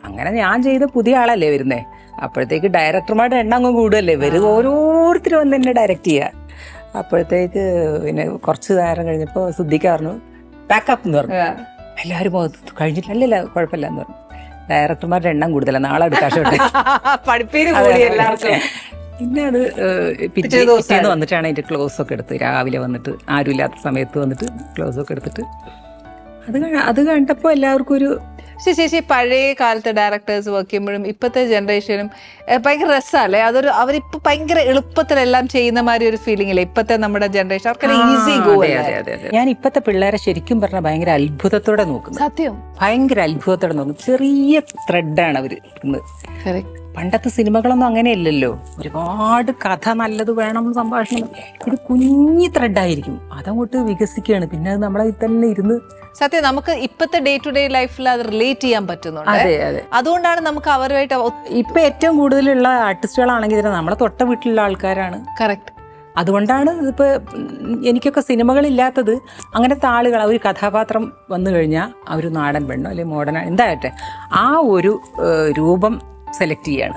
അങ്ങനെ ഞാൻ ചെയ്ത പുതിയ ആളല്ലേ വരുന്നേ, അപ്പോഴത്തേക്ക് ഡയറക്ടർമാരുടെ എണ്ണം അങ്ങ് കൂടുമല്ലേ, ഓരോരുത്തരും വന്ന് എന്നെ ഡയറക്റ്റ് ചെയ്യുക. അപ്പോഴത്തേക്ക് പിന്നെ കുറച്ച് നേരം കഴിഞ്ഞപ്പോൾ സിദ്ദിഖ് പറഞ്ഞു പാക്കപ്പ് എന്ന് പറഞ്ഞു. എല്ലാവരും കഴിഞ്ഞിട്ടില്ല, കുഴപ്പമില്ല എന്ന് പറഞ്ഞു. ഡയറക്ടർമാരുടെ എണ്ണം കൂടുതലാണ്, നാളെ എടുക്കാൻ ഷോട്ട്. പിന്നെ അത് പിറ്റേന്ന് വന്നിട്ടാണ് അതിന്റെ ക്ലോസ് ഒക്കെ എടുത്ത്, രാവിലെ വന്നിട്ട് ആരും ഇല്ലാത്ത സമയത്ത് വന്നിട്ട് ക്ലോസ് ഒക്കെ എടുത്തിട്ട് അത് കണ്ടപ്പോൾ എല്ലാവർക്കും ഒരു ചേച്ചി പഴയ കാലത്തെ ഡയറക്ടേഴ്സ് വർക്ക് ചെയ്യുമ്പോഴും ഇപ്പോഴത്തെ ജനറേഷനും ഭയങ്കര രസമല്ലേ? അവരിപ്പോ ഭയങ്കര എളുപ്പത്തിലെല്ലാം ചെയ്യുന്ന മാതിരി ഒരു ഫീലിംഗ് ഇല്ലേ ഇപ്പത്തെ നമ്മുടെ ജനറേഷൻ? Easy go. ഞാൻ ഇപ്പത്തെ പിള്ളേരെ ശരിക്കും പറഞ്ഞാൽ ഭയങ്കര അത്ഭുതത്തോടെ നോക്കുന്നു. സത്യം, ഭയങ്കര അത്ഭുതത്തോടെ നോക്കും. ചെറിയ ത്രെഡാണ് അവര് ഇന്ന്. പണ്ടത്തെ സിനിമകളൊന്നും അങ്ങനെയല്ലല്ലോ, ഒരുപാട് കഥ നല്ലത് വേണം, സംഭാഷണം. ഇത് കുഞ്ഞി ത്രെഡായിരിക്കും, അതങ്ങോട്ട് വികസിക്കുകയാണ്. പിന്നെ അത് നമ്മളെ തന്നെ ഇരുന്ന് സത്യം നമുക്ക് ഇപ്പത്തെ ഡേ ടു ഡേ ലൈഫിൽ അത് റിലേറ്റ് ചെയ്യാൻ പറ്റുന്നുണ്ട്. അതെ അതെ, അതുകൊണ്ടാണ് നമുക്ക് അവരുമായിട്ട് ഇപ്പൊ ഏറ്റവും കൂടുതലുള്ള ആർട്ടിസ്റ്റുകളാണെങ്കിൽ തന്നെ നമ്മളെ തൊട്ട വീട്ടിലുള്ള ആൾക്കാരാണ്. കറക്റ്റ്. അതുകൊണ്ടാണ് ഇതിപ്പോൾ എനിക്കൊക്കെ സിനിമകളില്ലാത്തത്. അങ്ങനത്തെ ആളുകൾ, ഒരു കഥാപാത്രം വന്നു കഴിഞ്ഞാൽ അവർ നാടൻ പെണ്ണോ അല്ലെങ്കിൽ മോഡേൺ എന്താകട്ടെ ആ ഒരു രൂപം സെലക്ട് ചെയ്യാണ്.